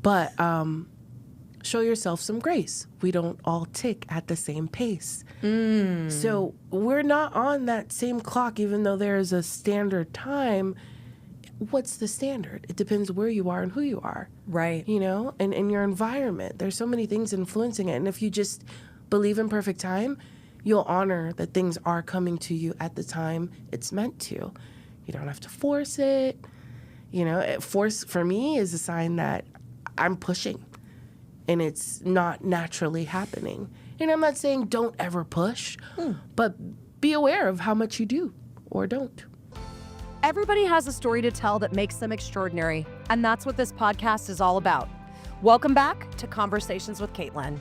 But show yourself some grace. We don't all tick at the same pace. So we're not on that same clock, even though there is a standard time. What's the standard? It depends where you are and who you are. Right. You know, and in your environment. There's so many things influencing it. And if you just believe in perfect time, you'll honor that things are coming to you at the time it's meant to. You don't have to force it. You know, force for me is a sign that I'm pushing and it's not naturally happening. And I'm not saying don't ever push, but be aware of how much you do or don't. Everybody has a story to tell that makes them extraordinary, and that's what this podcast is all about. Welcome back to Conversations with Caitlin.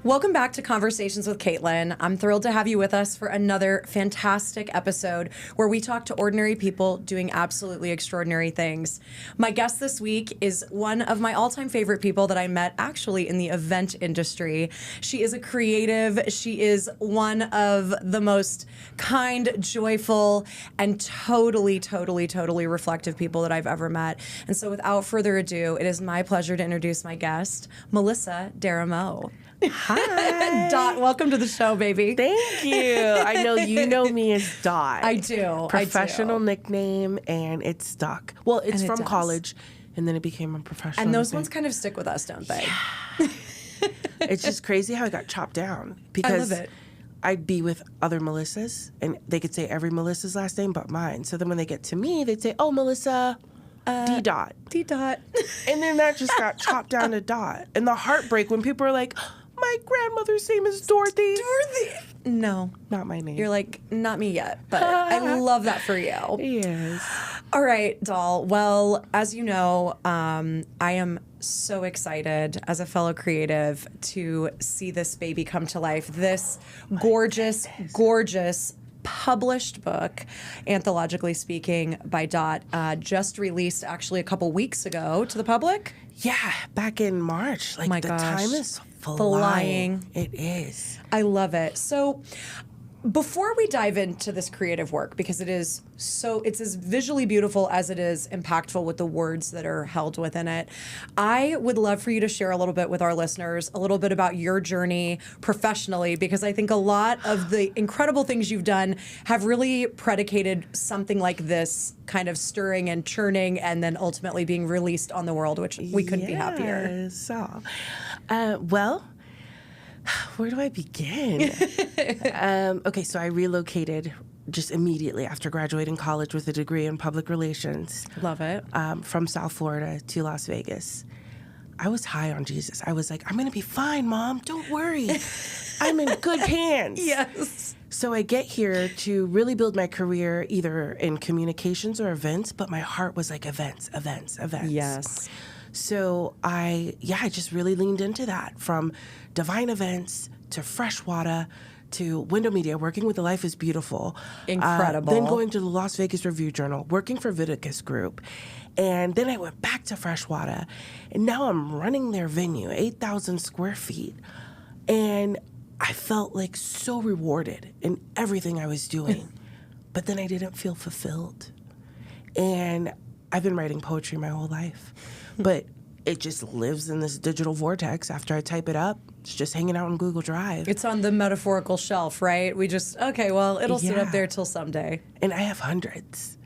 Welcome back to Conversations with Caitlin. I'm thrilled to have you with us for another fantastic episode where we talk to ordinary people doing absolutely extraordinary things. My guest this week is one of my all-time favorite people that I met actually in the event industry. She is a creative. She is one of the most kind, joyful, and totally reflective people that I've ever met. And so without further ado, it is my pleasure to introduce my guest, Melissa Daramo. Hi. Dot, welcome to the show, baby. Thank you. I know you know me as Dot. I do. Professional nickname, and it stuck. Well, it's from college, and then it became a professional And those nickname. ones kind of stick with us, don't they? It's just crazy how it got chopped down. Because I love it. I'd be with other Melissas, and they could say every Melissa's last name but mine. So then when they get to me, they'd say, oh, Melissa D. Dot. D. Dot. And then that just got chopped down to Dot. And the heartbreak when people are like, my grandmother's name is Dorothy. Dorothy. No. Not my name. You're like, not me yet, but I love that for you. Yes. All right, doll. Well, as you know, I am so excited as a fellow creative to see this baby come to life. This gorgeous published book, Anthologically Speaking by Dot, just released actually a couple weeks ago to the public. Yeah, back in March. Like, My the gosh. time is flying. It is. I love it. So before we dive into this creative work, because it's as visually beautiful as it is impactful with the words that are held within it, I would love for you to share a little bit with our listeners, a little bit about your journey professionally, because I think a lot of the incredible things you've done have really predicated something like this kind of stirring and churning and then ultimately being released on the world, which we couldn't be happier. So, well, where do I begin? Okay, so I relocated just immediately after graduating college with a degree in public relations. Love it. From South Florida to Las Vegas. I was high on Jesus. I was like, I'm going to be fine, Mom. Don't worry. I'm in good hands. Yes. So I get here to really build my career either in communications or events, but my heart was like events. Yes. So I just really leaned into that, from Divine Events to Freshwater to Window Media, working with the Life is Beautiful. Incredible. Then going to the Las Vegas Review Journal, working for Viticus Group. And then I went back to Freshwater, and now I'm running their venue, 8,000 square feet. And I felt like so rewarded in everything I was doing. But then I didn't feel fulfilled. And I've been writing poetry my whole life. But it just lives in this digital vortex. After I type it up, it's just hanging out on Google Drive. It's on the metaphorical shelf, right? It'll sit up there till someday. And I have hundreds.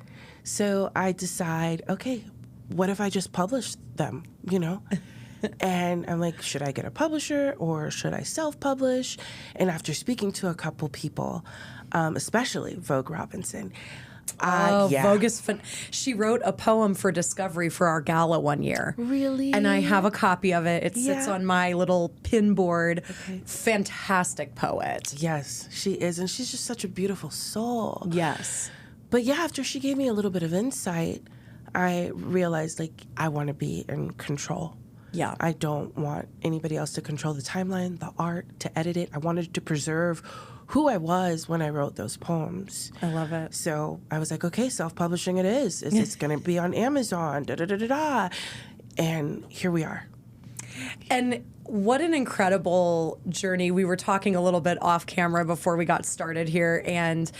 So I decide, okay, what if I just publish them, And I'm like, should I get a publisher or should I self-publish? And after speaking to a couple people, especially Vogue Robinson, Vogue is fun. She wrote a poem for Discovery for our gala one year. Really? And I have a copy of it. It sits on my little pin board. Okay. Fantastic poet. Yes, she is. And she's just such a beautiful soul. Yes. But yeah, after she gave me a little bit of insight, I realized, I want to be in control. Yeah. I don't want anybody else to control the timeline, the art, to edit it. I wanted to preserve who I was when I wrote those poems. I love it. So I was like, okay, self-publishing it is. It's going to be on Amazon, da-da-da-da-da. And here we are. And What an incredible journey. We were talking a little bit off camera before we got started here, and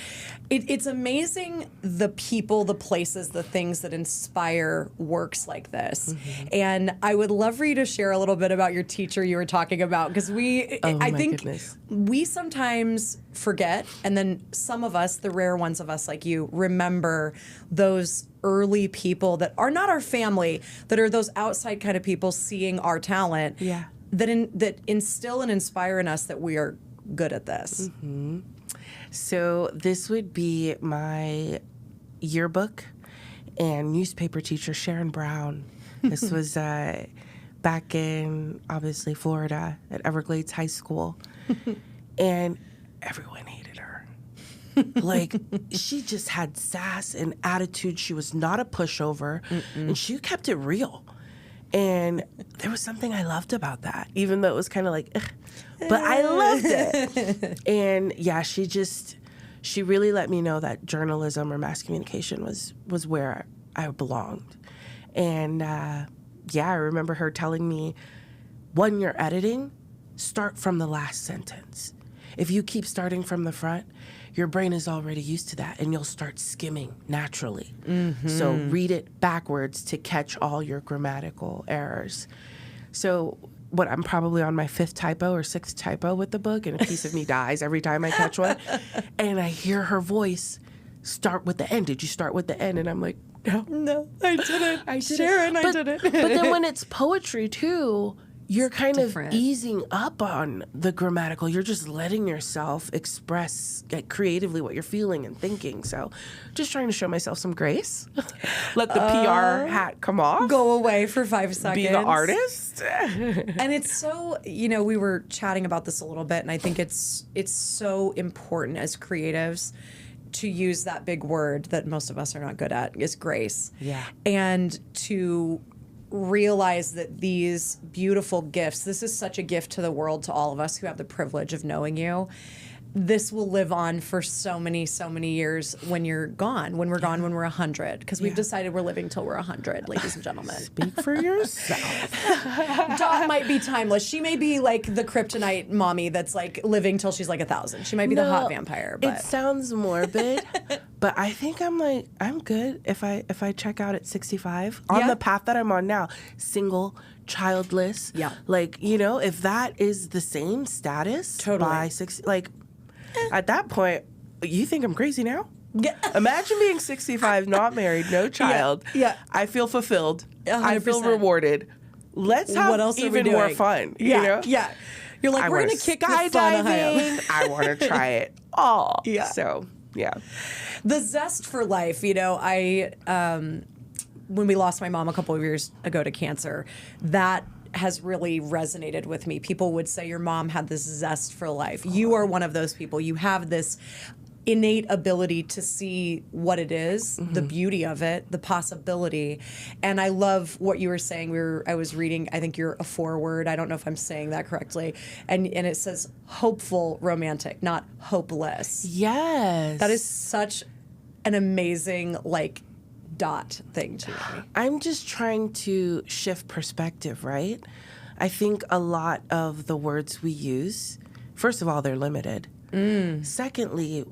it's amazing the people, the places, the things that inspire works like this. And I would love for you to share a little bit about your teacher you were talking about, because I think we sometimes forget, and then some of us, the rare ones of us like you, remember those early people that are not our family, that are those outside kind of people seeing our talent. Yeah. That instill and inspire in us that we are good at this. So this would be my yearbook and newspaper teacher, Sharon Brown. This was back in, obviously, Florida at Everglades High School. And everyone hated her. Like, she just had sass and attitude. She was not a pushover, and she kept it real. And there was something I loved about that, even though it was kind of like, ugh, but I loved it. And yeah, she really let me know that journalism or mass communication was where I belonged. And yeah, I remember her telling me, when you're editing, start from the last sentence. If you keep starting from the front, your brain is already used to that, and you'll start skimming naturally. So read it backwards to catch all your grammatical errors. So I'm probably on my 5th typo or 6th typo with the book, and a piece of me dies every time I catch one. And I hear her voice start with the end. Did you start with the end? And I'm like, no, I didn't. Sharon, I didn't. But then when it's poetry too, you're kind of easing up on the grammatical. You're just letting yourself express creatively what you're feeling and thinking. So just trying to show myself some grace. Let the PR hat come off. Go away for 5 seconds. Be the artist. And it's so, we were chatting about this a little bit, and I think it's so important as creatives to use that big word that most of us are not good at, is grace. Yeah. And to realize that these beautiful gifts, this is such a gift to the world, to all of us who have the privilege of knowing you. This will live on for so many years when you're gone, when we're gone, when we're 100, because we've decided we're living till we're 100, ladies and gentlemen. Speak for yourself. Dot might be timeless. She may be like the kryptonite mommy that's like living till she's like 1,000. She might be the hot vampire. But. It sounds morbid, but I think I'm good if I check out at 65 on the path that I'm on now, single, childless. Yeah. Like, if that is the same status by 60, like. At that point, you think I'm crazy now? Yeah. Imagine being 65, not married, no child. Yeah. I feel fulfilled. 100%. I feel rewarded. Let's have even more fun. Yeah. Yeah. You're like, we're going to kick skydiving. I want to try it all. Yeah. So, yeah. The zest for life, I when we lost my mom a couple of years ago to cancer, that has really resonated with me. People would say your mom had this zest for life. You are one of those people. You have this innate ability to see what it is, the beauty of it, the possibility. And I love what you were saying. I was reading, I think you're a foreword. I don't know if I'm saying that correctly. And it says hopeful romantic, not hopeless. Yes. That is such an amazing, dot thing to me. I'm just trying to shift perspective, right? I think a lot of the words we use, first of all, they're limited. Secondly,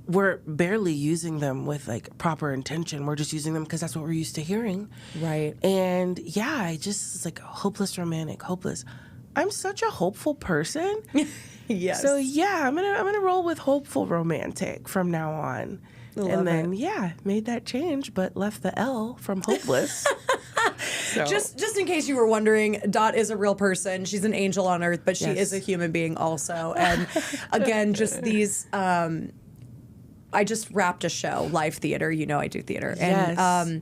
we're barely using them with proper intention. We're just using them because that's what we're used to hearing. Right. And yeah, it's like hopeless romantic, hopeless. I'm such a hopeful person. Yes. So yeah, I'm gonna roll with hopeful romantic from now on. And then, made that change, but left the L from hopeless. So. Just in case you were wondering, Dot is a real person. She's an angel on earth, but she is a human being also. And again, just these, I just wrapped a show, live theater. I do theater. Yes. And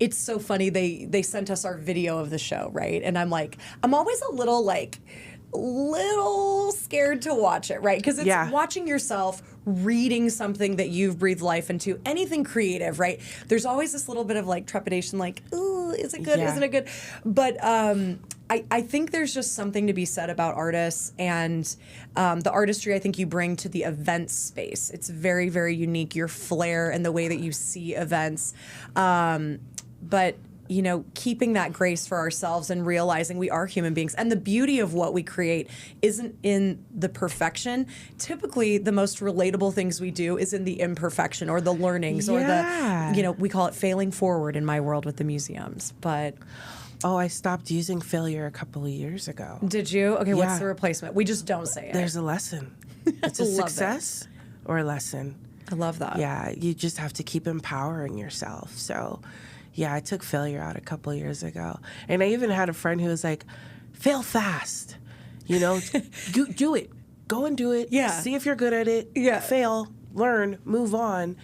it's so funny. They sent us our video of the show, right? And I'm always a little scared to watch it, right? Because it's watching yourself reading something that you've breathed life into, anything creative, right? There's always this little bit of trepidation, ooh, is it good? Isn't it good? But I think there's just something to be said about artists and the artistry I think you bring to the event space. It's very, very unique, your flair and the way that you see events. But keeping that grace for ourselves and realizing we are human beings. And the beauty of what we create isn't in the perfection. Typically, the most relatable things we do is in the imperfection or the learnings or the, we call it failing forward in my world with the museums. But Oh, I stopped using failure a couple of years ago. did you? Okay, what's the replacement? We just don't say it. There's a lesson. It's a success or a lesson. I love that. Yeah, you just have to keep empowering yourself. So, yeah, I took failure out a couple of years ago. And I even had a friend who was like, fail fast. Do it. Go and do it. Yeah. See if you're good at it. Yeah. Fail, learn, move on.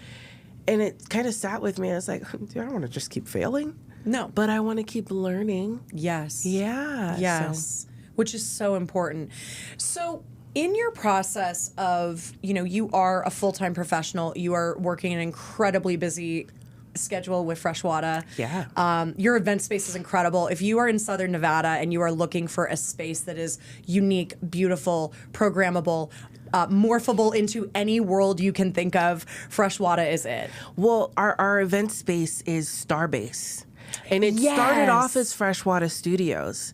And it kind of sat with me. I was like, dude, I don't want to just keep failing. No. But I want to keep learning. Yes. Yeah. Yes. Which is so important. So in your process of, you are a full-time professional, you are working an incredibly busy schedule with Freshwater. Yeah. Your event space is incredible. If you are in Southern Nevada and you are looking for a space that is unique, beautiful, programmable, morphable into any world you can think of, Freshwater is it. Well, our event space is Starbase. And it started off as Freshwater Studios.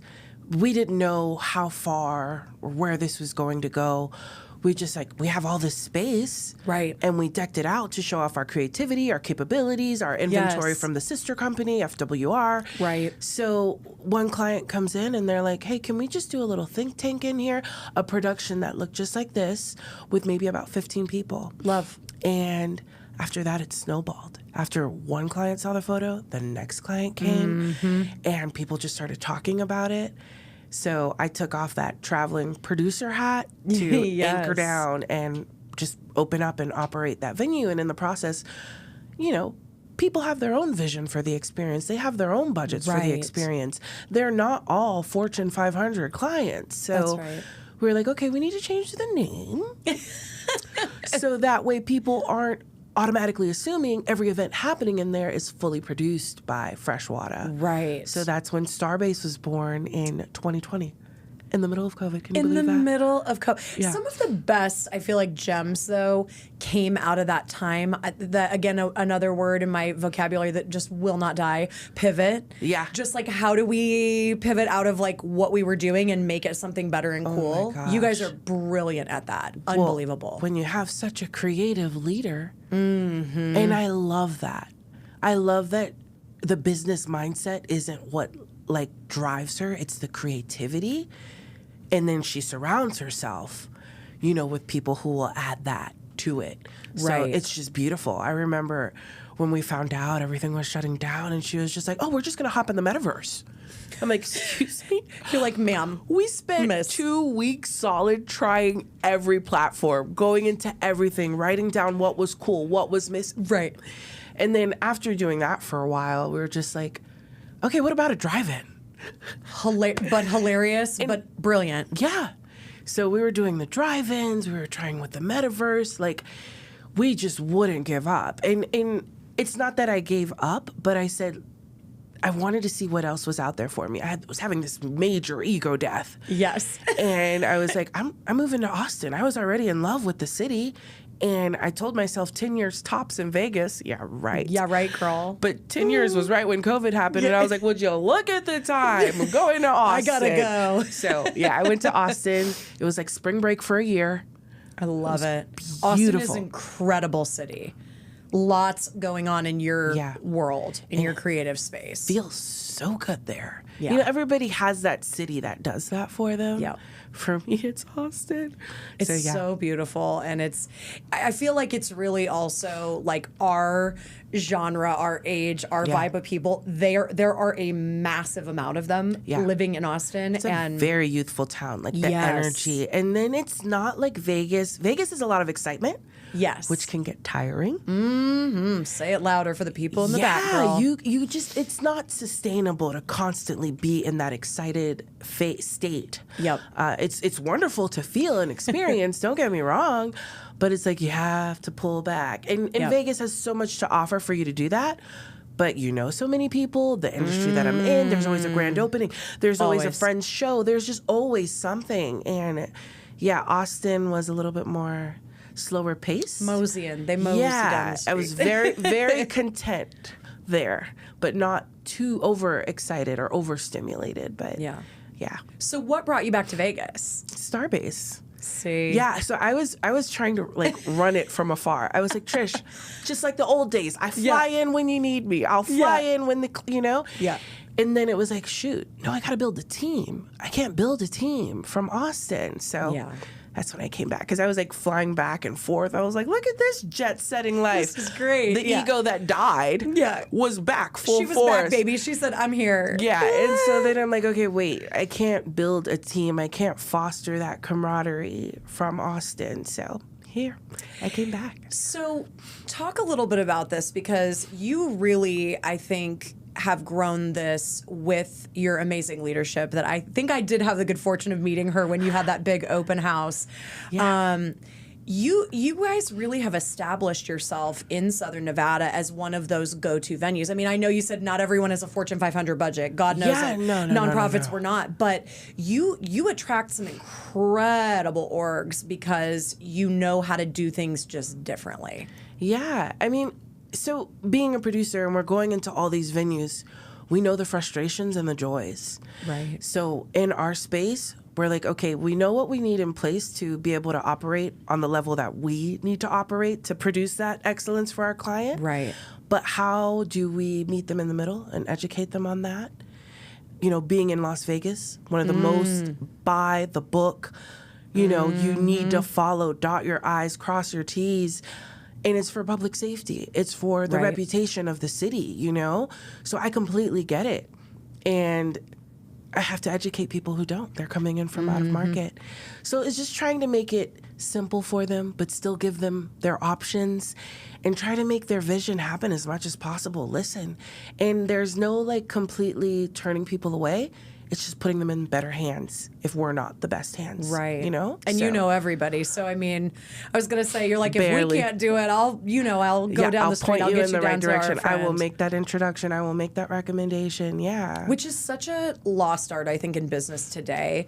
We didn't know how far or where this was going to go. We just we have all this space. Right. And we decked it out to show off our creativity, our capabilities, our inventory from the sister company, FWR. Right. So one client comes in and they're like, hey, can we just do a little think tank in here? A production that looked just like this with maybe about 15 people. Love. And after that, it snowballed. After one client saw the photo, the next client came, and people just started talking about it. So I took off that traveling producer hat to anchor down and just open up and operate that venue. And in the process, people have their own vision for the experience. They have their own budgets for the experience. They're not all Fortune 500 clients. So we were like, okay, we need to change the name. So that way people aren't automatically assuming every event happening in there is fully produced by Freshwater. Right. So that's when Starbase was born in 2020. In the middle of COVID. Can you believe that? In the middle of COVID. Yeah. Some of the best, I feel like, gems, though, came out of that time. Again, another word in my vocabulary that just will not die, pivot. Yeah. Just how do we pivot out of what we were doing and make it something better and cool? my You guys gosh. are brilliant at that. Unbelievable. Well, when you have such a creative leader, and I love that. I love that the business mindset isn't what drives her, it's the creativity. And then she surrounds herself, with people who will add that to it. So it's just beautiful. I remember when we found out everything was shutting down and she was just like, oh, we're just going to hop in the metaverse. I'm like, excuse me? You're like, ma'am. We spent 2 weeks solid trying every platform, going into everything, writing down what was cool, what was missing. Right. And then after doing that for a while, we were just like, okay, what about a drive-in? But hilarious, but brilliant. Yeah. So we were doing the drive-ins, we were trying with the metaverse, we just wouldn't give up. And it's not that I gave up, but I said I wanted to see what else was out there for me. I was having this major ego death. Yes. And I was like, I'm moving to Austin. I was already in love with the city. And I told myself 10 years tops in Vegas. Yeah, right. Yeah, right, girl. But 10 years was right when COVID happened. And I was like, would you look at the time? I'm going to Austin. I gotta go. So, yeah, I went to Austin. It was like spring break for a year. I love it. Beautiful. Austin is an incredible city. Lots going on in your world, in your creative space. Feels so good there. Yeah. Everybody has that city that does that for them. Yeah. For me, it's Austin. It's so beautiful. And I feel like it's really also our genre, our age, our vibe of people. There are a massive amount of them living in Austin. It's a very youthful town, the energy. And then it's not like Vegas. Vegas is a lot of excitement. Yes. Which can get tiring. Mm-hmm. Say it louder for the people in the back, girl. You just, it's not sustainable to constantly be in that excited state. Yep. It's wonderful to feel and experience, don't get me wrong, but it's you have to pull back. And Vegas has so much to offer for you to do that. But so many people, the industry that I'm in, there's always a grand opening. There's always a friend's show. There's just always something. And Austin was a little bit more slower pace. Moseying. They mosey down the street. I was very, very content there, but not too overexcited or overstimulated. But yeah. So what brought you back to Vegas? Starbase. See. Yeah, so I was trying to like run it from afar. I was like, Trish, just like the old days. I fly in when you need me. I'll fly in when Yeah. And then it was like, shoot, no, I got to build a team. I can't build a team from Austin. So that's when I came back, because I was like flying back and forth. I was like, look at this jet-setting life. This is great. The ego that died was back full force. She was back, baby. She said, I'm here. Yeah, and so then I'm like, okay, wait, I can't build a team. I can't foster that camaraderie from Austin. So here, I came back. So talk a little bit about this, because you really, I think, have grown this with your amazing leadership that I think I did have the good fortune of meeting her when you had that big open house. Yeah. You guys really have established yourself in Southern Nevada as one of those go-to venues. I mean, I know you said not everyone has a Fortune 500 budget. God knows that nonprofits were not. But you attract some incredible orgs because you know how to do things just differently. Yeah. I mean, so being a producer and we're going into all these venues, we know the frustrations and the joys. Right. So in our space, we're like, okay, we know what we need in place to be able to operate on the level that we need to operate to produce that excellence for our client. Right. But how do we meet them in the middle and educate them on that? You know, being in Las Vegas, one of the most by the book, you know, you need to follow, dot your I's, cross your T's. And it's for public safety. It's for the reputation of the city, you know? So I completely get it. And I have to educate people who don't. They're coming in from out of market. So it's just trying to make it simple for them, but still give them their options and try to make their vision happen as much as possible. Listen. And there's no like completely turning people away. It's just putting them in better hands if we're not the best hands. Right. You know? And you know everybody. So, I mean, I was going to say, you're like, if we can't do it, I'll go down the street. I'll get you down to our friend. I will make that introduction. I will make that recommendation. Yeah. Which is such a lost art, I think, in business today.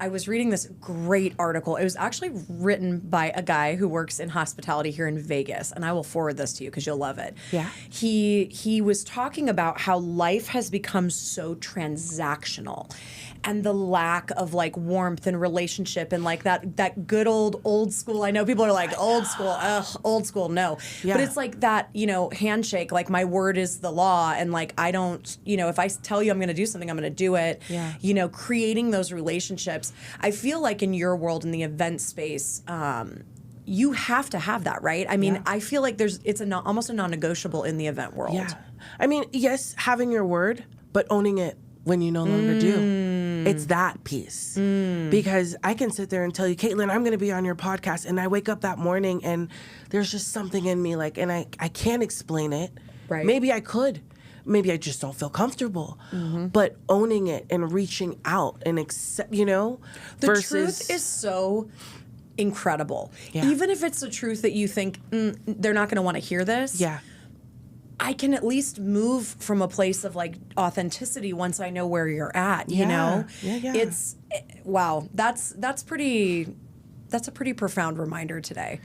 I was reading this great article. It was actually written by a guy who works in hospitality here in Vegas. And I will forward this to you because you'll love it. Yeah. He was talking about how life has become so transactional. And the lack of like warmth and relationship and like that good old school. I know people are like old school, no. Yeah. But it's like that, you know, handshake, like my word is the law. And like, I don't, you know, if I tell you I'm going to do something, I'm going to do it. Yeah. You know, creating those relationships. I feel like in your world, in the event space, you have to have that, right? I mean, I feel like it's almost a non-negotiable in the event world. Yeah. I mean, yes, having your word, but owning it when you no longer do. It's that piece. Because I can sit there and tell you, Caitlin, I'm going to be on your podcast. And I wake up that morning and there's just something in me like, and I can't explain it. Right. Maybe I could. Maybe I just don't feel comfortable. But owning it and reaching out and accept, you know, the truth is so incredible. Yeah. Even if it's a truth that you think they're not going to want to hear this. Yeah. I can at least move from a place of like authenticity once I know where you're at, you know? Yeah. Wow. That's a pretty profound reminder today.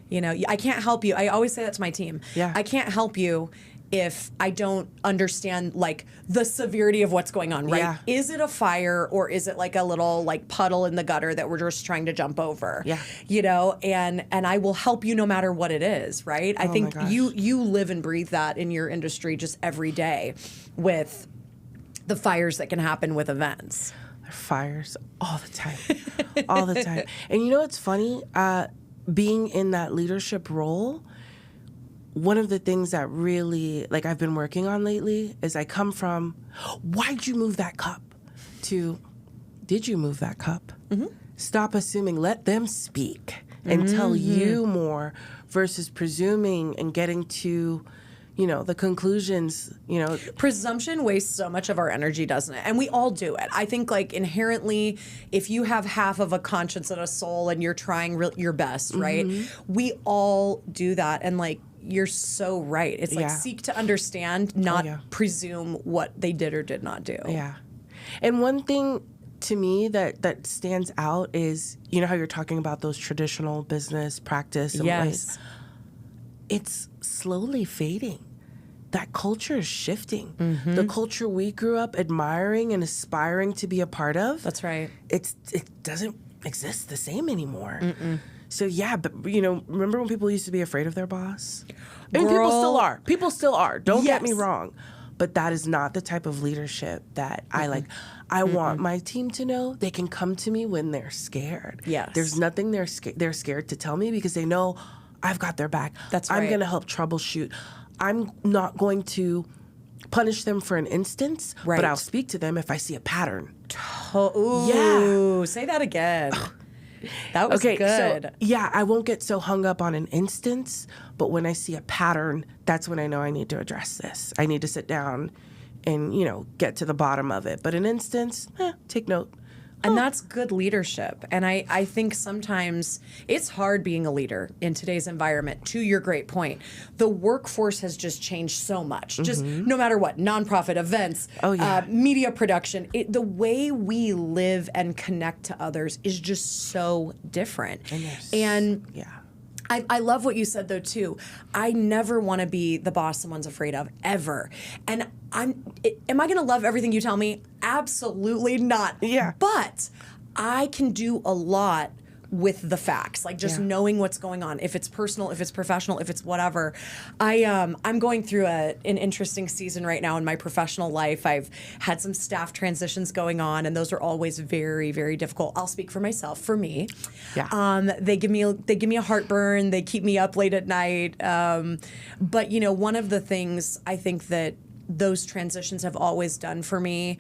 You know, I can't help you. I always say that to my team. Yeah. I can't help you if I don't understand like the severity of what's going on, right? Yeah. Is it a fire or is it like a little like puddle in the gutter that we're just trying to jump over? Yeah. You know, and I will help you no matter what it is, right? I think you live and breathe that in your industry just every day with the fires that can happen with events. Fires all the time. All the time. And you know what's funny? Being in that leadership role, one of the things that really, like, I've been working on lately is I come from, why'd you move that cup? To, did you move that cup? Stop assuming. Let them speak and tell you more versus presuming and getting to, you know, the conclusions, you know. Presumption wastes so much of our energy, doesn't it? And we all do it. I think, like, inherently, if you have half of a conscience and a soul and you're trying your best, right? We all do that. And, like, you're so right. It's like seek to understand, not presume what they did or did not do. Yeah. And one thing to me that stands out is, you know how you're talking about those traditional business practice and ways. It's slowly fading. that culture is shifting. The culture we grew up admiring and aspiring to be a part of. That's right. It doesn't exist the same anymore. So yeah, but remember when people used to be afraid of their boss? And people still are. People still are. Don't get me wrong. But that is not the type of leadership that I like. I want my team to know they can come to me when they're scared. Yes. There's nothing they're scared to tell me because they know I've got their back. That's right. I'm going to help troubleshoot. I'm not going to punish them for an instance, but I'll speak to them if I see a pattern. Ooh, say that again. That was good. So, I won't get so hung up on an instance, but when I see a pattern, that's when I know I need to address this. I need to sit down and, get to the bottom of it. But an instance, take note. And that's good leadership. And I think sometimes it's hard being a leader in today's environment, to your great point. The workforce has just changed so much. Just no matter what, nonprofit events, media production, the way we live and connect to others is just so different. I love what you said, though, too. I never want to be the boss someone's afraid of, ever. And am I going to love everything you tell me? Absolutely not. Yeah. But I can do a lot with the facts, like just knowing what's going on. If it's personal, if it's professional, if it's whatever. I'm going through an interesting season right now in my professional life. I've had some staff transitions going on, and those are always very, very difficult. I'll speak for myself. For me, they give me a heartburn. They keep me up late at night. But one of the things I think that those transitions have always done for me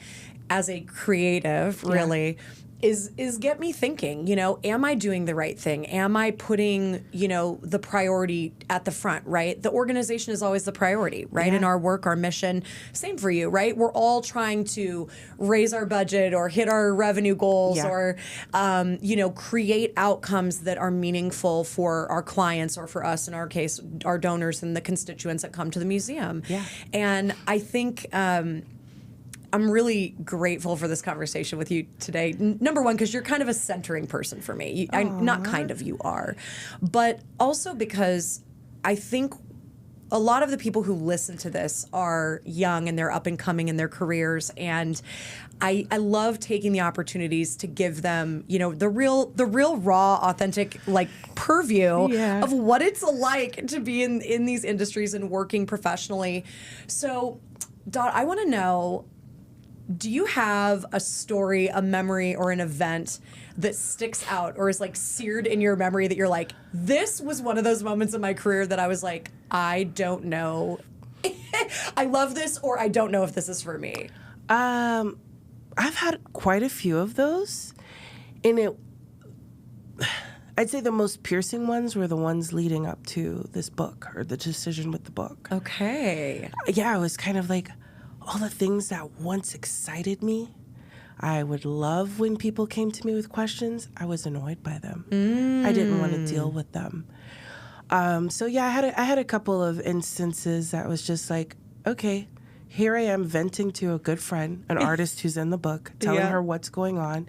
as a creative, really, is get me thinking, am I doing the right thing? Am I putting, the priority at the front, right? The organization is always the priority, right? In our work, our mission, same for you, right? We're all trying to raise our budget or hit our revenue goals or, create outcomes that are meaningful for our clients or for us, in our case, our donors and the constituents that come to the museum. Yeah. And I think, I'm really grateful for this conversation with you today. Number one, because you're kind of a centering person for me. Not kind of, you are. But also because I think a lot of the people who listen to this are young and they're up and coming in their careers. And I love taking the opportunities to give them, the real raw, authentic, purview of what it's like to be in these industries and working professionally. So, Dot, I want to know, do you have a story, a memory, or an event that sticks out or is seared in your memory that you're like, this was one of those moments in my career that I was like, I don't know. I love this, or I don't know if this is for me? I've had quite a few of those. And I'd say the most piercing ones were the ones leading up to this book, or the decision with the book. Okay. Yeah, it was kind of like, all the things that once excited me, I would love when people came to me with questions. I was annoyed by them. I didn't want to deal with them. So yeah, I had a couple of instances that was just like, okay, here I am venting to a good friend, an artist who's in the book, telling her what's going on.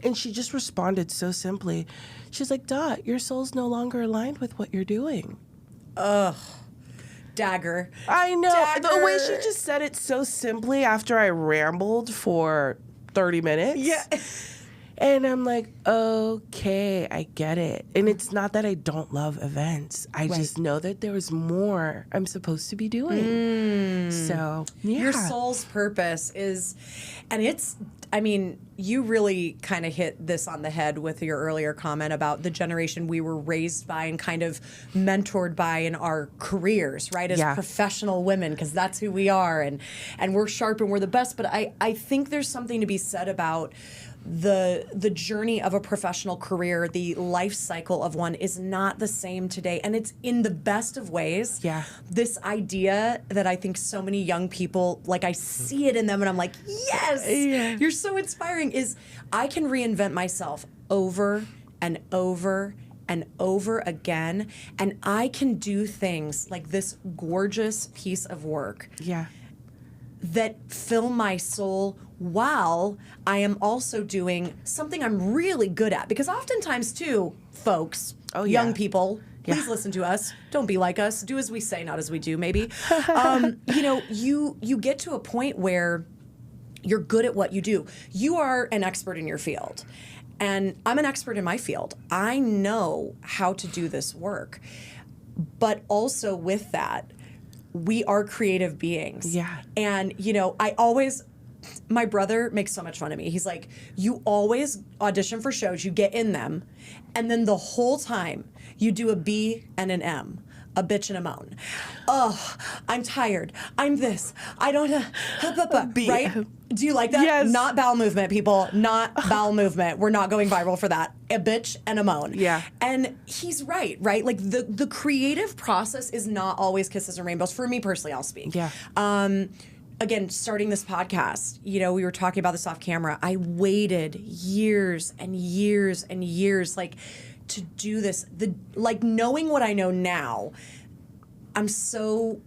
And she just responded so simply. She's like, Dot, your soul's no longer aligned with what you're doing. Ugh. Dagger. I know. Dagger. The way she just said it so simply after I rambled for 30 minutes. Yeah. And I'm like, okay, I get it. And it's not that I don't love events. I just know that there was more I'm supposed to be doing. So, yeah. Your soul's purpose is, and it's, I mean, you really kind of hit this on the head with your earlier comment about the generation we were raised by and kind of mentored by in our careers, right? As professional women, because that's who we are, and we're sharp and we're the best. But I think there's something to be said about the journey of a professional career, the life cycle of one is not the same today. And it's in the best of ways. Yeah. This idea that I think so many young people, I see it in them and I'm like, yes, you're so inspiring, is I can reinvent myself over and over and over again. And I can do things like this gorgeous piece of work. Yeah. That fill my soul while I am also doing something I'm really good at. Because oftentimes, too, folks, young people, Please listen to us. Don't be like us. Do as we say, not as we do, maybe. You get to a point where you're good at what you do. You are an expert in your field. And I'm an expert in my field. I know how to do this work. But also with that, we are creative beings. Yeah. And, my brother makes so much fun of me. He's like, you always audition for shows, you get in them, and then the whole time you do a B and an M, a bitch and a moan. Oh, I'm tired. I'm this. I don't know. Right? Do you like that? Yes. Not bowel movement, people. Not bowel movement. We're not going viral for that. A bitch and a moan. Yeah. And he's right? Like the creative process is not always kisses and rainbows. For me personally, I'll speak. Yeah. Again, starting this podcast, we were talking about this off camera. I waited years and years and years, to do this. Knowing what I know now, I'm so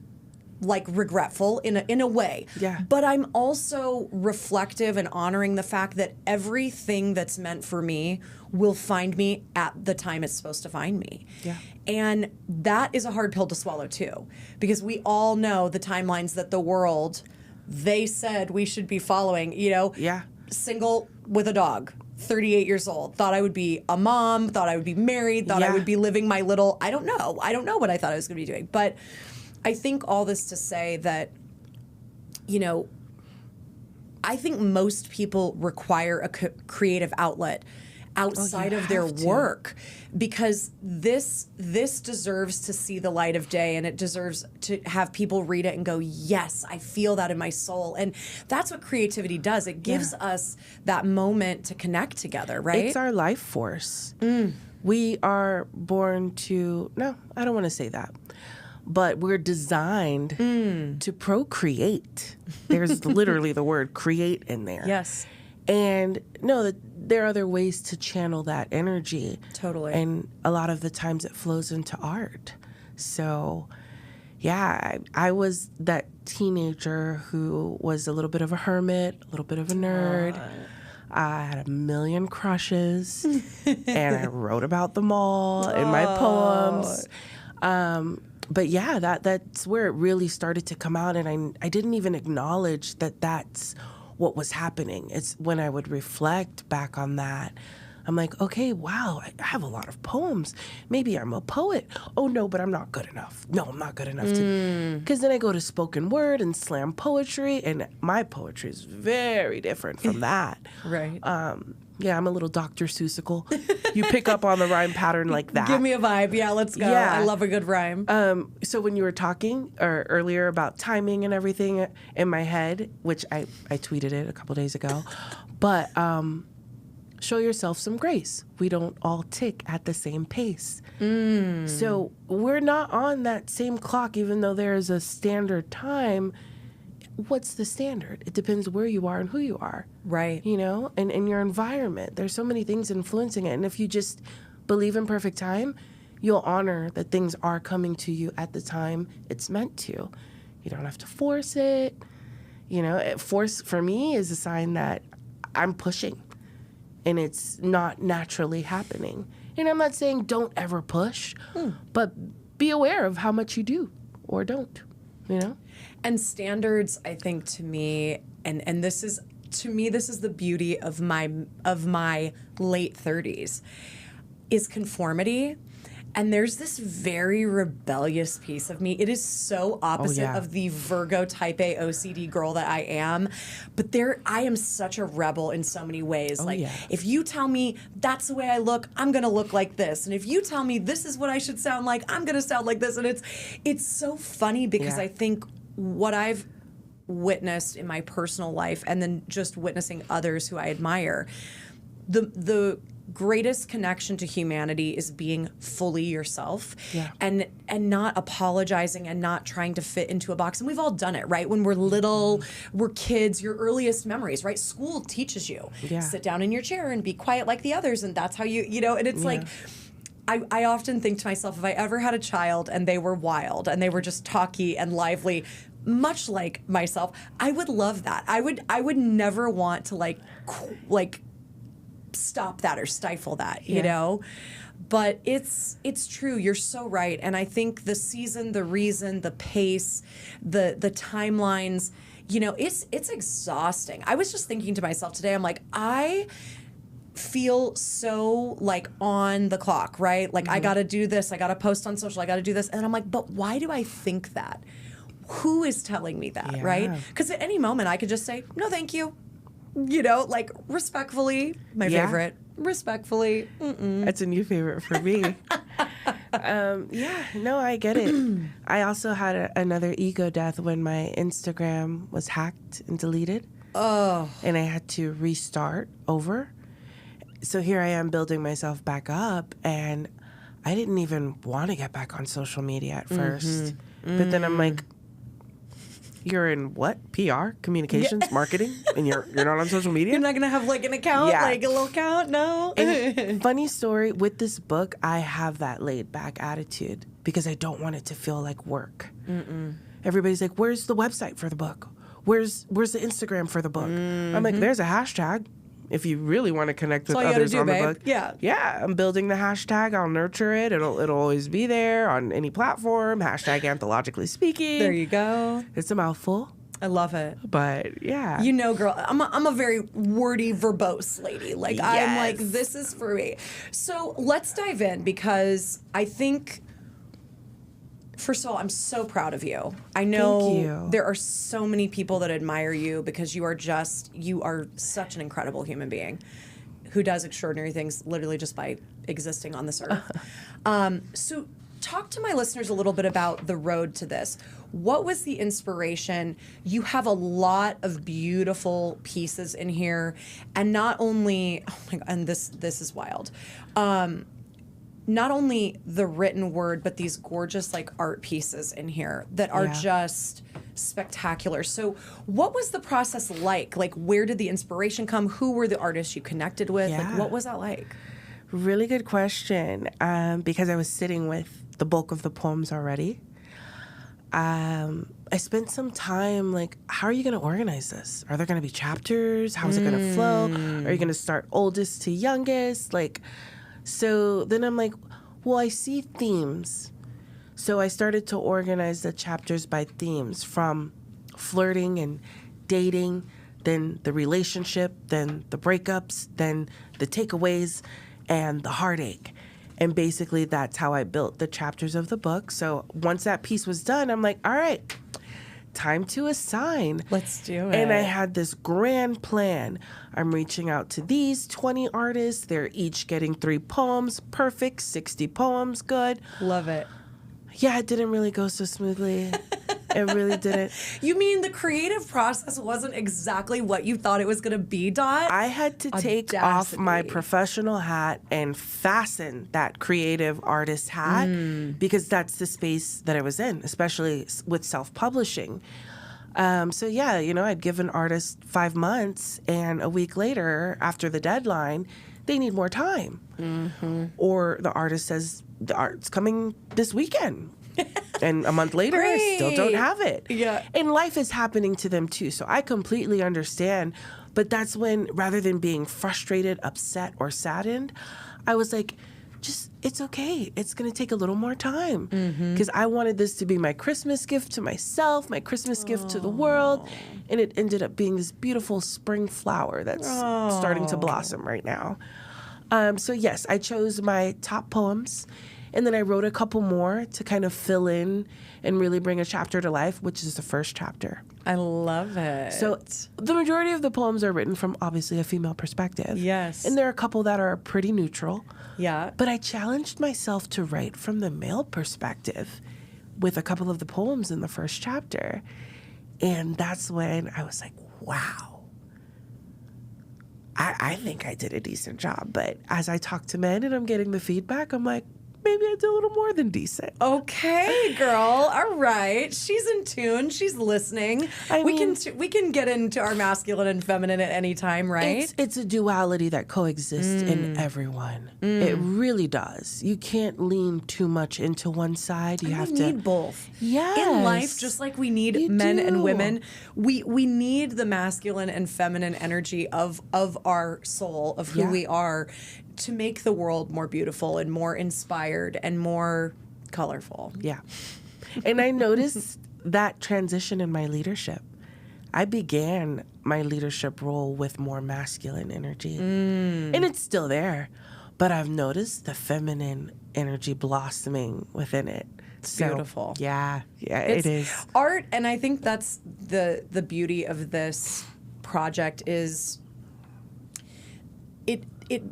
regretful in a way. Yeah. But I'm also reflective and honoring the fact that everything that's meant for me will find me at the time it's supposed to find me. Yeah. And that is a hard pill to swallow too, because we all know the timelines that the world, they said we should be following, Yeah. Single with a dog, 38 years old, thought I would be a mom, thought I would be married, thought I would be living my little, I don't know what I thought I was going to be doing. But I think all this to say that, I think most people require a creative outlet outside of their work, because this deserves to see the light of day, and it deserves to have people read it and go, yes, I feel that in my soul. And that's what creativity does. It gives us that moment to connect together, right? It's our life force. We are born to, no, I don't want to say that, but we're designed to procreate. There's literally the word create in there. Yes. And no, there are other ways to channel that energy. Totally. And a lot of the times it flows into art. So, yeah, I was that teenager who was a little bit of a hermit, a little bit of a nerd. I had a million crushes, and I wrote about them all in my poems. But yeah, that's where it really started to come out, and I didn't even acknowledge that that's what was happening. It's when I would reflect back on that, I'm like, okay, wow, I have a lot of poems. Maybe I'm a poet. Oh no, but I'm not good enough. No, I'm not good enough to, because then I go to spoken word and slam poetry, and my poetry is very different from that. Right. Yeah, I'm a little Dr. Seussical. You pick up on the rhyme pattern like that. Give me a vibe. Yeah, let's go. Yeah. I love a good rhyme. So when you were talking earlier about timing and everything in my head, which I tweeted it a couple days ago, but show yourself some grace. We don't all tick at the same pace. So we're not on that same clock, even though there is a standard time. What's the standard? It depends where you are and who you are. Right. And in your environment. There's so many things influencing it. And if you just believe in perfect time, you'll honor that things are coming to you at the time it's meant to. You don't have to force it. Force for me is a sign that I'm pushing and it's not naturally happening. And I'm not saying don't ever push, but be aware of how much you do or don't, And standards, I think, to me, and this is the beauty of my late 30s, is conformity. And there's this very rebellious piece of me. It is so opposite of the Virgo type A OCD girl that I am. But I am such a rebel in so many ways. If you tell me that's the way I look, I'm going to look like this. And if you tell me this is what I should sound like, I'm going to sound like this. And it's so funny because I think what I've witnessed in my personal life, and then just witnessing others who I admire, the greatest connection to humanity is being fully yourself, and not apologizing and not trying to fit into a box. And we've all done it, right? When we're little, we're kids, your earliest memories, right? School teaches you, sit down in your chair and be quiet like the others, and that's how and it's like, I often think to myself, if I ever had a child and they were wild and they were just talky and lively, much like myself, I would love that. I would never want to like stop that or stifle that, you know? But it's true. You're so right. And I think the season, the reason, the pace, the timelines, you know, it's exhausting. I was just thinking to myself today, I'm like, I feel so like on the clock, right? Like I got to do this. I got to post on social. I got to do this. And I'm like, but why do I think that? Who is telling me that, right? Because at any moment I could just say, no, thank you. You know, like respectfully, my favorite. Respectfully. That's a new favorite for me. No, I get it. I also had another ego death when my Instagram was hacked and deleted. Oh. And I had to restart over. So here I am building myself back up, and I didn't even want to get back on social media at first. But then I'm like, you're in what? PR, communications, marketing, and you're not on social media? You're not gonna have like an account, like a little account? No. And funny story, with this book, I have that laid back attitude because I don't want it to feel like work. Everybody's like, where's the website for the book? Where's the Instagram for the book? I'm like, there's a hashtag. If you really want to connect with others on the book. Yeah, I'm building the hashtag. I'll nurture it. It'll always be there on any platform. Hashtag Anthologically Speaking. There you go. It's a mouthful. I love it. But yeah. You know, girl, I'm a very wordy, verbose lady. Like, I'm like, this is for me. So let's dive in, because I think, first of all, I'm so proud of you. I know there are so many people that admire you because you are such an incredible human being who does extraordinary things literally just by existing on this earth. So talk to my listeners a little bit about the road to this. What was the inspiration? You have a lot of beautiful pieces in here, and not only, oh my God, and this is wild. Not only the written word, but these gorgeous like art pieces in here that are just spectacular. So what was the process like? Like, where did the inspiration come? Who were the artists you connected with? Like, what was that like? Really good question. Because I was sitting with the bulk of the poems already. I spent some time like, how are you going to organize this? Are there going to be chapters? How is it going to flow? Are you going to start oldest to youngest? Like, so then I'm like, well, I see themes. So I started to organize the chapters by themes, from flirting and dating, then the relationship, then the breakups, then the takeaways, and the heartache. And basically that's how I built the chapters of the book. So once that piece was done, I'm like, all right, time to assign. Let's do it. And I had this grand plan. I'm reaching out to these 20 artists. They're each getting 3 poems. Perfect. 60 poems. Good. Love it. Yeah, it didn't really go so smoothly. It really didn't. You mean the creative process wasn't exactly what you thought it was going to be, Dot? I had to take off my professional hat and fasten that creative artist hat because that's the space that I was in, especially with self-publishing. So yeah, you know, I'd give an artist 5 months, and a week later, after the deadline, they need more time. Or the artist says, the art's coming this weekend. And a month later, I still don't have it. Yeah. And life is happening to them too. So I completely understand. But that's when, rather than being frustrated, upset, or saddened, I was like, it's okay. It's going to take a little more time. Because I wanted this to be my Christmas gift to myself, my Christmas gift to the world. And it ended up being this beautiful spring flower that's starting to blossom right now. So yes, I chose my top poems. And then I wrote a couple more to kind of fill in and really bring a chapter to life, which is the first chapter. I love it. So the majority of the poems are written from obviously a female perspective. Yes. And there are a couple that are pretty neutral. Yeah. But I challenged myself to write from the male perspective with a couple of the poems in the first chapter. And that's when I was like, wow. I think I did a decent job. But as I talk to men and I'm getting the feedback, I'm like, maybe I do a little more than decent. Okay, girl. All right. She's in tune. She's listening. We can get into our masculine and feminine at any time, right? It's a duality that coexists in everyone. It really does. You can't lean too much into one side. You have to need both. Yes. In life, just like we need men and women, we need the masculine and feminine energy of our soul, of who we are, to make the world more beautiful and more inspired and more colorful. Yeah. And I noticed that transition in my leadership. I began my leadership role with more masculine energy. And it's still there. But I've noticed the feminine energy blossoming within it. It's beautiful. Yeah, it is. Art, and I think that's the beauty of this project is it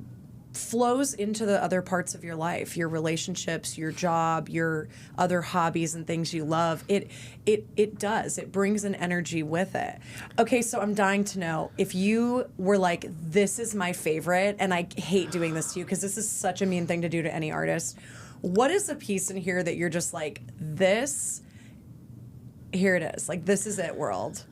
flows into the other parts of your life, your relationships, your job, your other hobbies and things you love. It does. It brings an energy with it. Okay, so I'm dying to know if you were like, this is my favorite, and I hate doing this to you because this is such a mean thing to do to any artist. What is a piece in here that you're just like, this, here it is. Like, this is it, world.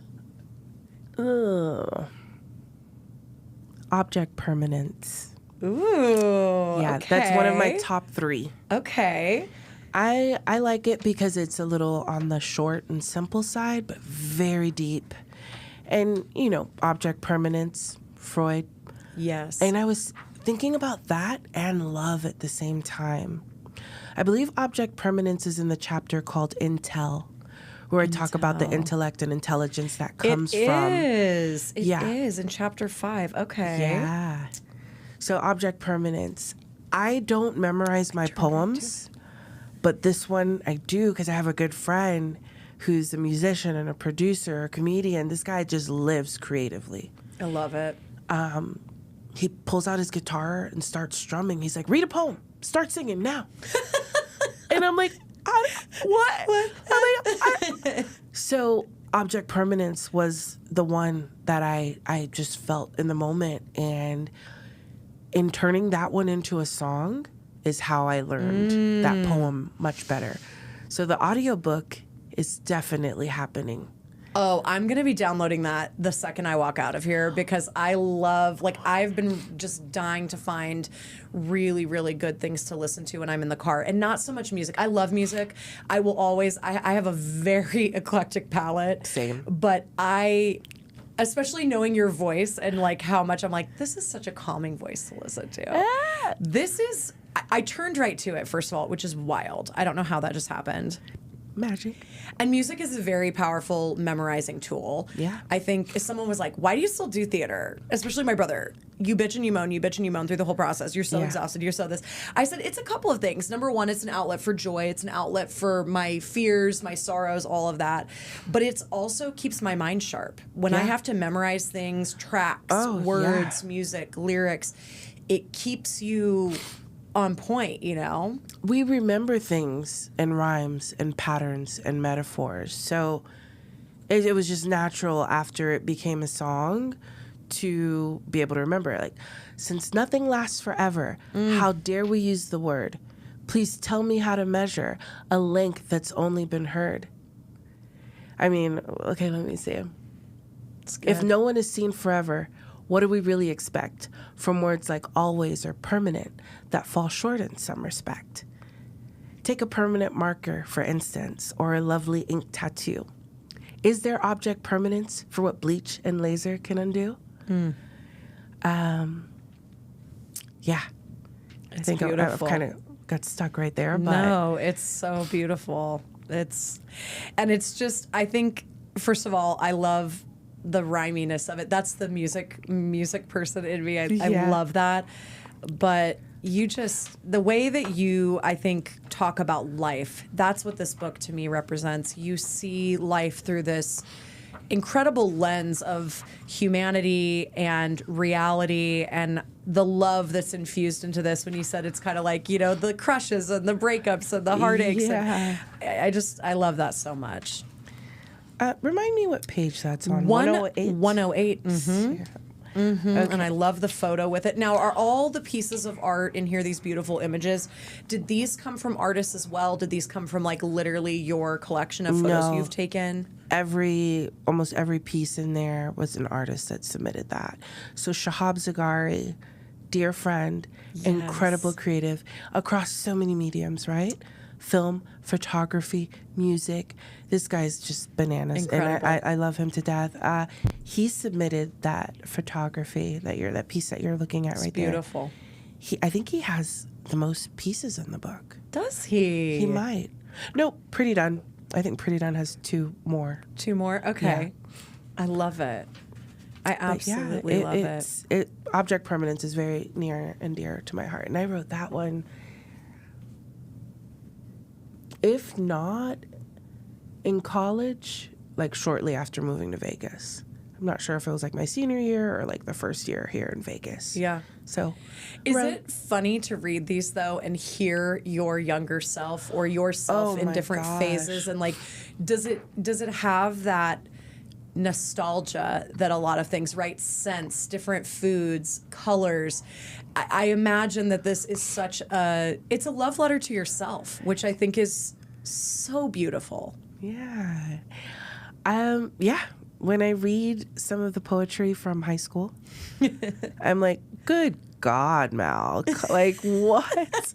Object permanence. Ooh. Yeah, okay. that's one of my top 3. Okay. I like it because it's a little on the short and simple side, but very deep. And, object permanence, Freud. Yes. And I was thinking about that and love at the same time. I believe object permanence is in the chapter called Intel, where I talk about the intellect and intelligence that comes from. It is in chapter 5. Okay. Yeah. So object permanence. I don't memorize my poems, but this one I do because I have a good friend who's a musician and a producer, a comedian. This guy just lives creatively. I love it. He pulls out his guitar and starts strumming. He's like, read a poem. Start singing now. And I'm like, what? So object permanence was the one that I just felt in the moment. And in turning that one into a song is how I learned that poem much better. So the audiobook is definitely happening. Oh, I'm going to be downloading that the second I walk out of here because I love, I've been just dying to find really, really good things to listen to when I'm in the car. And not so much music. I love music. I will always, I have a very eclectic palette. Same. But especially knowing your voice and how much I'm like, this is such a calming voice to listen to. This is, I turned right to it, first of all, which is wild. I don't know how that just happened. Magic. And music is a very powerful memorizing tool. Yeah. I think if someone was like, why do you still do theater? Especially my brother. You bitch and you moan through the whole process. You're so exhausted. You're so this. I said, it's a couple of things. Number one, it's an outlet for joy. It's an outlet for my fears, my sorrows, all of that. But it's also keeps my mind sharp. When I have to memorize things, tracks, words, music, lyrics, it keeps you on point, We remember things and rhymes and patterns and metaphors. So it was just natural after it became a song to be able to remember it. Since nothing lasts forever, how dare we use the word? Please tell me how to measure a length that's only been heard. I mean, okay, let me see. If no one is seen forever, what do we really expect from words like always or permanent that fall short in some respect? Take a permanent marker, for instance, or a lovely ink tattoo. Is there object permanence for what bleach and laser can undo? Yeah. I think I've kind of got stuck right there. But no, it's so beautiful. It's just, I think, first of all, I love the rhyminess of it. That's the music person in me. I love that. But the way that you, I think, talk about life, that's what this book to me represents. You see life through this incredible lens of humanity and reality and the love that's infused into this. When you said it's kind of like, the crushes and the breakups and the heartaches. Yeah. And I love that so much. Remind me what page that's on. 108. 108. Mm-hmm. And I love the photo with it. Now, are all the pieces of art in here, these beautiful images, did these come from artists as well? Did these come from like literally your collection of photos you've taken? Almost every piece in there was an artist that submitted that. So Shahab Zagari, dear friend, incredible creative across so many mediums, right? Film, photography, music. This guy's just bananas. Incredible. And I love him to death. He submitted that photography, that piece that you're looking at right Beautiful. there. I think he has the most pieces in the book. Does he? He might. No, Pretty Done. I think Pretty Done has 2 more. 2 more? Okay. Yeah. I love it. I absolutely love it. Object permanence is very near and dear to my heart. And I wrote that one, if not in college, like shortly after moving to Vegas. I'm not sure if it was like my senior year or like the first year here in Vegas. Yeah. So, is it funny to read these though and hear your younger self or yourself in different phases, and like, does it have that nostalgia that a lot of things, right? Scents, different foods, colors. I imagine that this is it's a love letter to yourself, which I think is so beautiful. Yeah. When I read some of the poetry from high school, I'm like, good God, Mal, like what?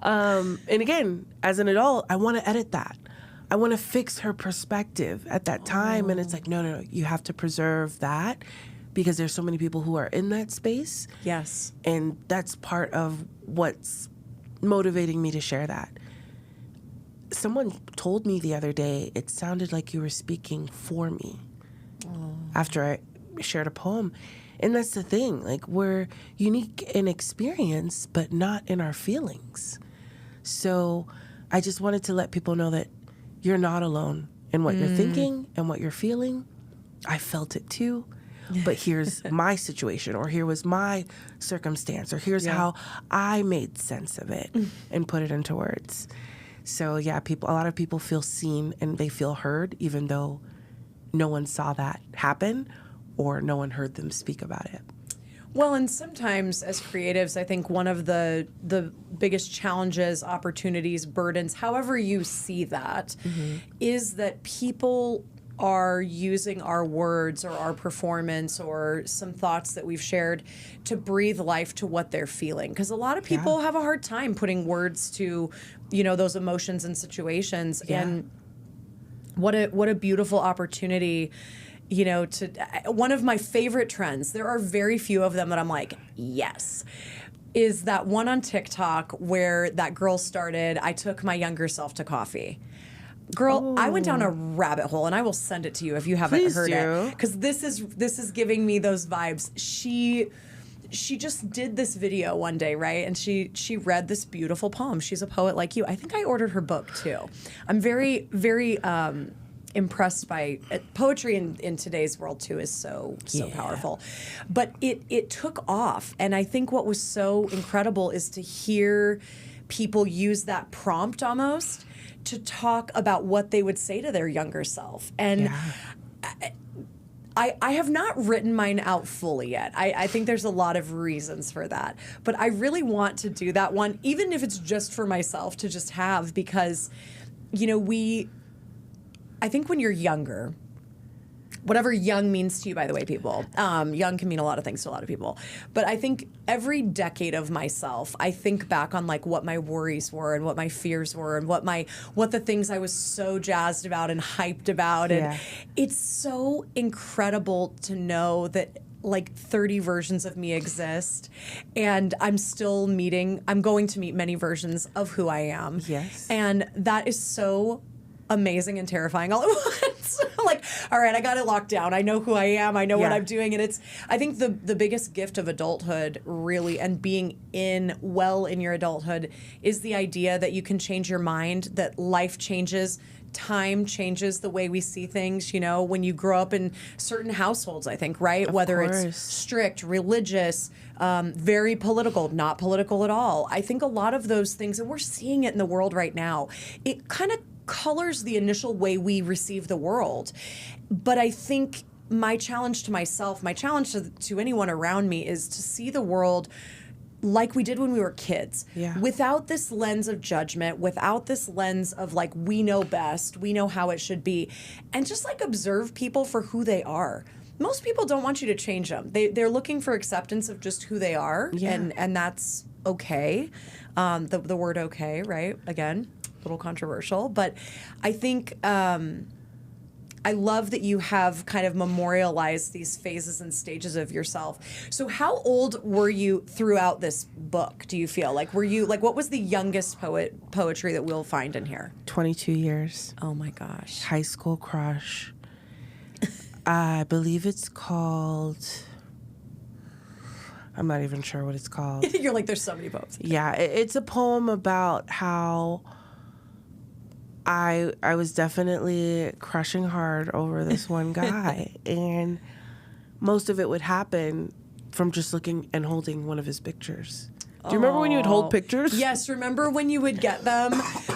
And again, as an adult, I want to edit that. I want to fix her perspective at that time. And it's like, no, you have to preserve that because there's so many people who are in that space. Yes. And that's part of what's motivating me to share that. Someone told me the other day, it sounded like you were speaking for me after I shared a poem. And that's the thing, like we're unique in experience, but not in our feelings. So I just wanted to let people know that you're not alone in what you're thinking and what you're feeling. I felt it too, but here's my situation, or here was my circumstance, or here's how I made sense of it and put it into words. So yeah, a lot of people feel seen and they feel heard, even though no one saw that happen or no one heard them speak about it. Well, and sometimes as creatives, I think one of the biggest challenges, opportunities, burdens, however you see that, is that people are using our words or our performance or some thoughts that we've shared to breathe life to what they're feeling. Because a lot of people have a hard time putting words to, those emotions and situations. Yeah. And what a beautiful opportunity, one of my favorite trends, there are very few of them that I'm like, yes, is that one on TikTok where that girl started, I took my younger self to coffee. Girl, I went down a rabbit hole, and I will send it to you if you haven't heard it, because this is giving me those vibes. She just did this video one day, right? And she read this beautiful poem. She's a poet like you. I think I ordered her book too. I'm very, very impressed by poetry in today's world too is so powerful. But it took off, and I think what was so incredible is to hear people use that prompt almost to talk about what they would say to their younger self. And I have not written mine out fully yet. I think there's a lot of reasons for that. But I really want to do that one, even if it's just for myself to just have, because, I think when you're younger, whatever young means to you, by the way, people, young can mean a lot of things to a lot of people. But I think every decade of myself, I think back on like what my worries were and what my fears were and what the things I was so jazzed about and hyped about. And it's so incredible to know that like 30 versions of me exist, and I'm going to meet many versions of who I am. Yes. And that is so amazing and terrifying all at once. Like, all right, I got it locked down. I know who I am. I know what I'm doing. And I think the biggest gift of adulthood, really, and being in your adulthood, is the idea that you can change your mind, that life changes, time changes the way we see things. When you grow up in certain households, I think, right? Whether it's strict, religious, very political, not political at all. I think a lot of those things, and we're seeing it in the world right now, it kind of colors the initial way we receive the world. But I think my challenge to myself, my challenge to anyone around me is to see the world like we did when we were kids, without this lens of judgment, without this lens of like, we know best, we know how it should be, and just like observe people for who they are. Most people don't want you to change them. They're looking for acceptance of just who they are, and that's okay. The word okay, right? Again, a little controversial, but I think I love that you have kind of memorialized these phases and stages of yourself. So how old were you throughout this book, do you feel? Like, were you, like, what was the youngest poetry that we'll find in here? 22 years. Oh my gosh. High school crush. I believe it's called... I'm not even sure what it's called. You're like, there's so many poems. Yeah, it's a poem about how I was definitely crushing hard over this one guy. And most of it would happen from just looking and holding one of his pictures. Do you remember when you would hold pictures? Yes, remember when you would get them?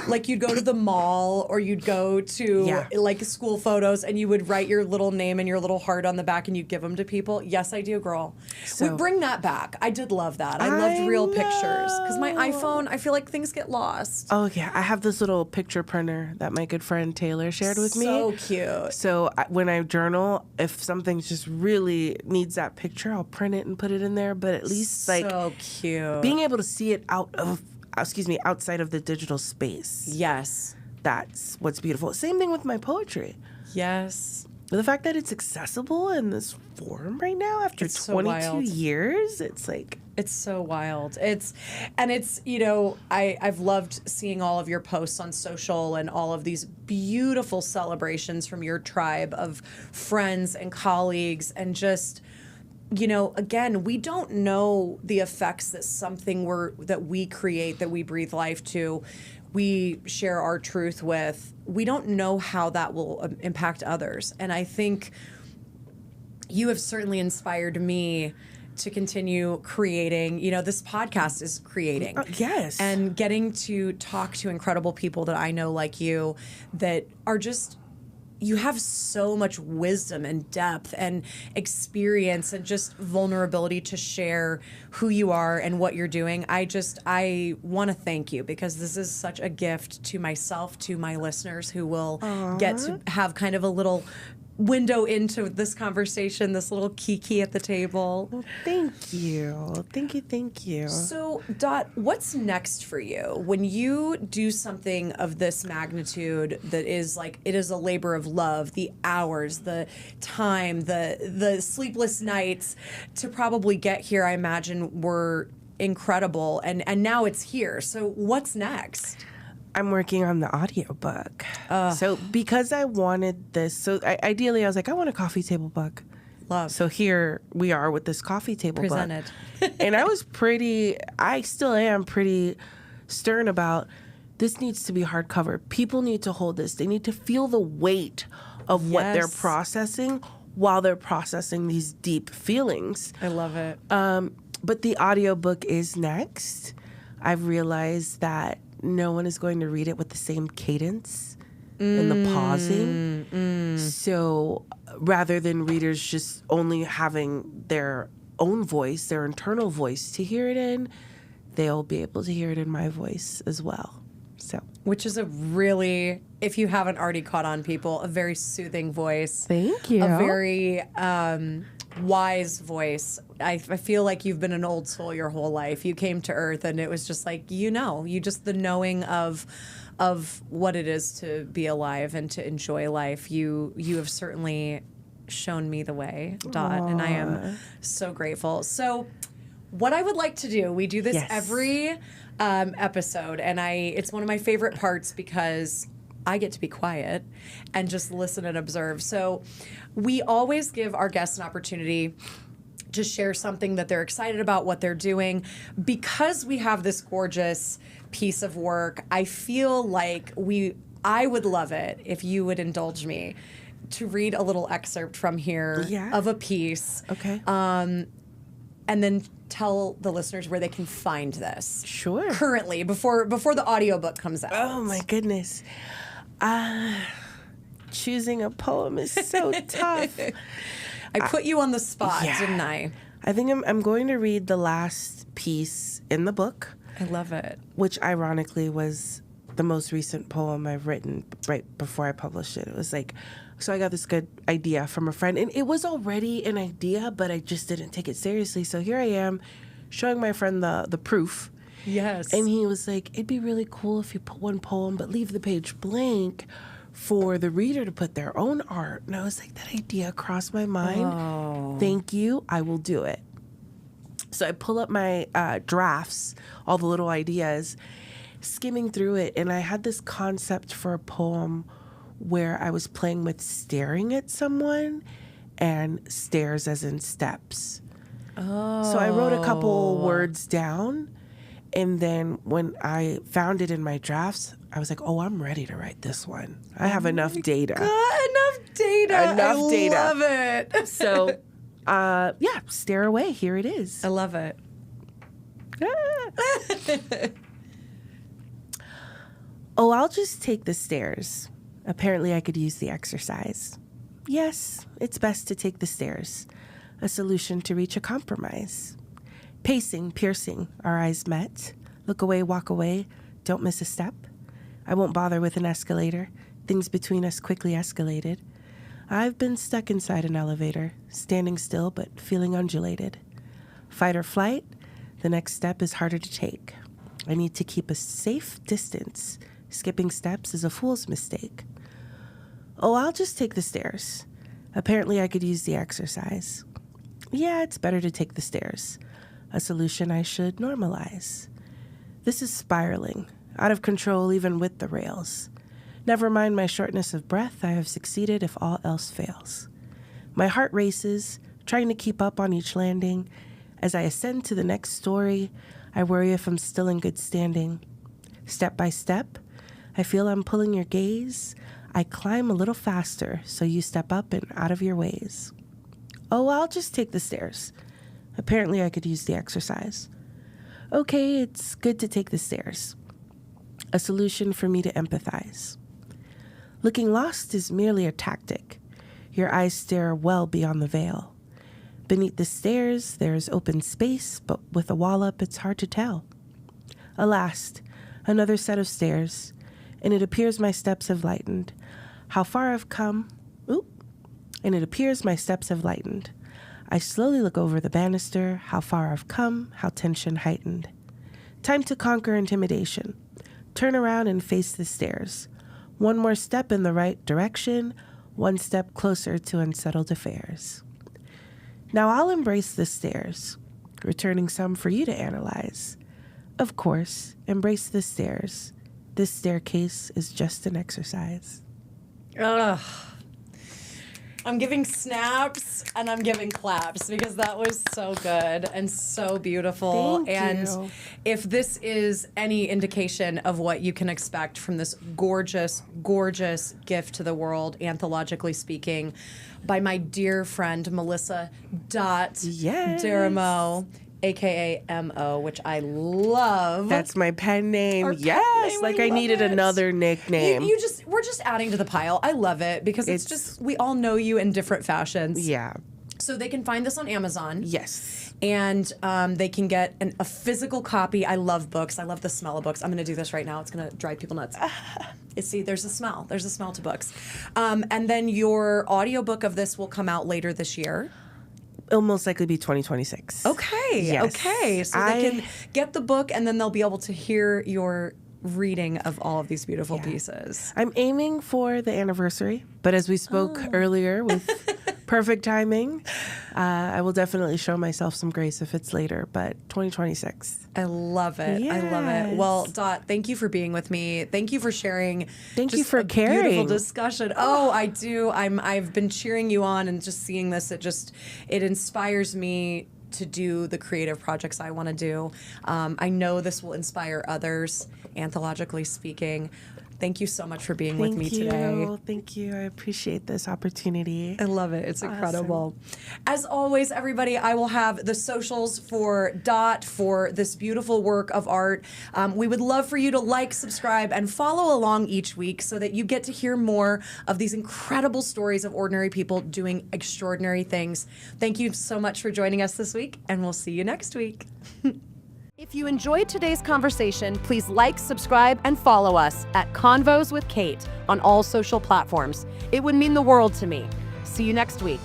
Like, you'd go to the mall or you'd go to like school photos and you would write your little name and your little heart on the back and you'd give them to people. Yes, I do, girl. So, we bring that back. I did love that. I loved real pictures because my iPhone, I feel like things get lost. Oh, yeah. I have this little picture printer that my good friend Taylor shared with me. So cute. So when I journal, if something just really needs that picture, I'll print it and put it in there. But at least, like, so cute. Being able to see it outside of the digital space. Yes. That's what's beautiful. Same thing with my poetry. Yes. The fact that it's accessible in this form right now after 22 years, it's like... It's so wild. It's, you know, I've loved seeing all of your posts on social and all of these beautiful celebrations from your tribe of friends and colleagues and just... You know, again, we don't know the effects that that we create, that we breathe life to, we share our truth with. We don't know how that will impact others. And I think you have certainly inspired me to continue creating. You know, this podcast is creating. Yes. And getting to talk to incredible people that I know like you that are just... You have so much wisdom and depth and experience and just vulnerability to share who you are and what you're doing. I want to thank you because this is such a gift to myself, to my listeners who will get to have kind of a little window into this conversation, this little kiki at the table. Well, thank you. Thank you. So, Dot, what's next for you? When you do something of this magnitude that is like, it is a labor of love, the hours, the time, the sleepless nights to probably get here, I imagine were incredible. And now it's here. So what's next? I'm working on the audiobook. So because I wanted this, ideally I was like, I want a coffee table book. Love. So here we are with this coffee table Presented. book. And I still am pretty stern about this needs to be hardcover. People need to hold this. They need to feel the weight of what they're processing while they're processing these deep feelings. I love it. But the audiobook is next. I've realized that no one is going to read it with the same cadence and the pausing. So rather than readers just only having their own voice, their internal voice to hear it in, they'll be able to hear it in my voice as well. So, which is a really, if you haven't already caught on, people, a very soothing voice. Thank you. A very wise voice. I feel like you've been an old soul your whole life. You came to Earth and it was just like, the knowing of what it is to be alive and to enjoy life. You have certainly shown me the way, Dot, and I am so grateful. So what I would like to do, we do this every episode, and it's one of my favorite parts because I get to be quiet and just listen and observe. So we always give our guests an opportunity to share something that they're excited about, what they're doing. Because we have this gorgeous piece of work, I feel like I would love it if you would indulge me to read a little excerpt from here of a piece. Okay. And then tell the listeners where they can find this. Sure. Currently, before the audiobook comes out. Oh my goodness. choosing a poem is so tough. I put you on the spot, Yeah. didn't I? I think I'm going to read the last piece in the book, I love it. which ironically was the most recent poem I've written right before I published it. It was like, so I got this good idea from a friend, and it was already an idea, but I just didn't take it seriously. So here I am showing my friend the proof. Yes. And he was like, it'd be really cool if you put one poem, but leave the page blank for the reader to put their own art. And I was like, that idea crossed my mind. Oh. Thank you. I will do it. So I pull up my drafts, all the little ideas, skimming through it. And I had this concept for a poem where I was playing with staring at someone and stairs as in steps. Oh. So I wrote a couple words down. And then when I found it in my drafts, I was like, oh, I'm ready to write this one. I have enough data. Enough data. Enough data. I love it. So, yeah, stare away. Here it is. I love it. Oh, I'll just take the stairs. Apparently, I could use the exercise. Yes, it's best to take the stairs. A solution to reach a compromise. Pacing, piercing, our eyes met. Look away, walk away, don't miss a step. I won't bother with an escalator. Things between us quickly escalated. I've been stuck inside an elevator, standing still but feeling undulated. Fight or flight, the next step is harder to take. I need to keep a safe distance. Skipping steps is a fool's mistake. Oh, I'll just take the stairs. Apparently I could use the exercise. Yeah, it's better to take the stairs. A solution I should normalize. This is spiraling, out of control even with the rails. Never mind my shortness of breath, I have succeeded if all else fails. My heart races, trying to keep up on each landing. As I ascend to the next story, I worry if I'm still in good standing. Step by step, I feel I'm pulling your gaze. I climb a little faster, so you step up and out of your ways. Oh, I'll just take the stairs. Apparently I could use the exercise. Okay, it's good to take the stairs. A solution for me to empathize. Looking lost is merely a tactic. Your eyes stare well beyond the veil. Beneath the stairs, there is open space, but with a wall up, it's hard to tell. Alas, another set of stairs, and it appears my steps have lightened. How far I've come, and it appears my steps have lightened. I slowly look over the banister, how far I've come, how tension heightened. Time to conquer intimidation. Turn around and face the stairs. One more step in the right direction, one step closer to unsettled affairs. Now I'll embrace the stairs, returning some for you to analyze. Of course, embrace the stairs. This staircase is just an exercise. Ugh. I'm giving snaps and I'm giving claps because that was so good and so beautiful. Thank you. If this is any indication of what you can expect from this gorgeous, gorgeous gift to the world, anthologically speaking, by my dear friend Melissa Daramo, aka MO, which I love. That's my pen name. Our pen Yes, name, like I I love needed it. another nickname. We're just adding to the pile. I love it because it's just, we all know you in different fashions. Yeah. So they can find this on Amazon. Yes. And they can get a physical copy. I love books. I love the smell of books. I'm going to do this right now. It's going to drive people nuts. See, there's a smell. There's a smell to books. And then your audiobook of this will come out later this year. It'll most likely be 2026. Okay. Yes. Okay. So they can get the book and then they'll be able to hear your reading of all of these beautiful pieces. I'm aiming for the anniversary, but as we spoke earlier with perfect timing, I will definitely show myself some grace if it's later, but 2026. I love it. I love it. Well, Dot, thank you for being with me. Thank you for sharing. Thank you for caring. Beautiful discussion. Oh, I do. I've been cheering you on and just seeing this. It inspires me to do the creative projects I want to do. I know this will inspire others, anthologically speaking. Thank you so much for being with me today. Thank you. I appreciate this opportunity. I love it. It's incredible. As always, everybody, I will have the socials for Dot for this beautiful work of art. We would love for you to like, subscribe, and follow along each week so that you get to hear more of these incredible stories of ordinary people doing extraordinary things. Thank you so much for joining us this week, and we'll see you next week. If you enjoyed today's conversation, please like, subscribe, and follow us at Convos with Kate on all social platforms. It would mean the world to me. See you next week.